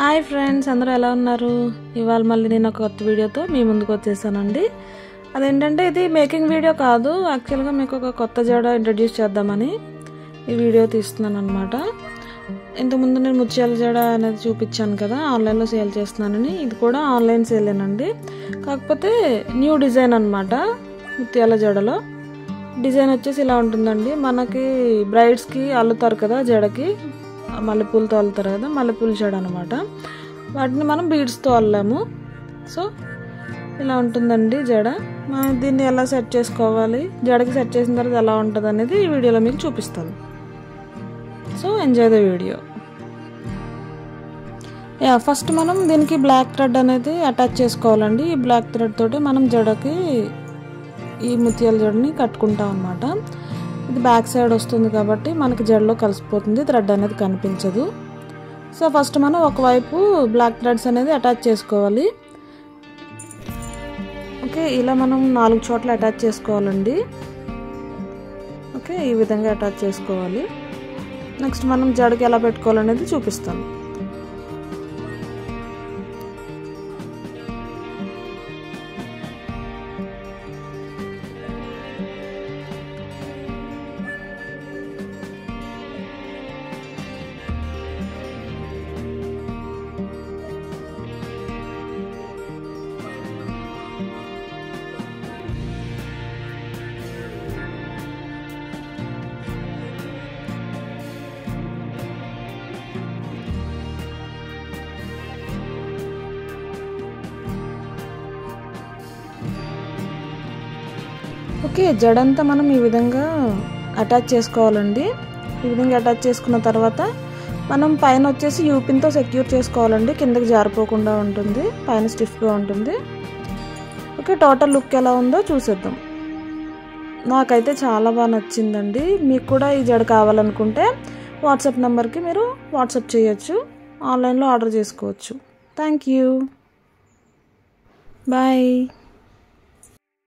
Hi friends, అందరూ ఎలా ఉన్నారు? ఇవాళ మళ్ళీ నేను ఒక కొత్త వీడియోతో మీ ముందుకు వచ్చేసానండి. అదేంటంటే ఇది మేకింగ్ వీడియో కాదు, యాక్చువల్గా మీకు ఒక కొత్త జడ ఇంట్రడ్యూస్ చేద్దామని ఈ వీడియో తీస్తున్నాను అనమాట. ఇంతకుముందు నేను ముత్యాల జడ అనేది చూపించాను కదా, ఆన్లైన్లో సేల్ చేస్తున్నానని. ఇది కూడా ఆన్లైన్ సేలేనండి, కాకపోతే న్యూ డిజైన్ అనమాట. ముత్యాల జడలో డిజైన్ వచ్చేసి ఇలా ఉంటుందండి. మనకి బ్రైడ్స్కి అల్లుతారు కదా జడకి, మల్లెపూలతో అల్లుతారు కదా, మల్లెపూల జడ అనమాట. వాటిని మనం బీడ్స్తో అల్లాము. సో ఇలా ఉంటుందండి జడ. మనం దీన్ని ఎలా సెట్ చేసుకోవాలి, జడకి సెట్ చేసిన తర్వాత ఎలా ఉంటుంది అనేది ఈ వీడియోలో మీకు చూపిస్తాను. So enjoy the video. First మనం దీనికి బ్లాక్ థ్రెడ్ అనేది అటాచ్ చేసుకోవాలండి. ఈ బ్లాక్ థ్రెడ్ తోటి మనం జడకి ఈ ముత్యాల జడని కట్టుకుంటాం అనమాట. ఇది బ్యాక్ సైడ్ వస్తుంది కాబట్టి మనకి జడలో కలిసిపోతుంది, థ్రెడ్ అనేది కనిపించదు. సో ఫస్ట్ మనం ఒకవైపు బ్లాక్ థ్రెడ్స్ అనేది అటాచ్ చేసుకోవాలి. ఓకే, ఇలా మనం 4 చోట్ల అటాచ్ చేసుకోవాలండి. ఓకే, ఈ విధంగా అటాచ్ చేసుకోవాలి. నెక్స్ట్ మనం జడకి ఎలా పెట్టుకోవాలనేది చూపిస్తాను. ఓకే, జడంతా మనం ఈ విధంగా అటాచ్ చేసుకోవాలండి. ఈ విధంగా అటాచ్ చేసుకున్న తర్వాత మనం పైన వచ్చేసి యూపిన్తో సెక్యూర్ చేసుకోవాలండి, కిందకి జారిపోకుండా ఉంటుంది, పైన స్టిఫ్గా ఉంటుంది. ఓకే, టోటల్ లుక్ ఎలా ఉందో చూసేద్దాం. నాకైతే చాలా బాగా నచ్చిందండి. మీకు కూడా ఈ జడ కావాలనుకుంటే వాట్సాప్ నెంబర్కి మీరు వాట్సాప్ చేయొచ్చు, ఆన్లైన్లో ఆర్డర్ చేసుకోవచ్చు. Thank you, bye.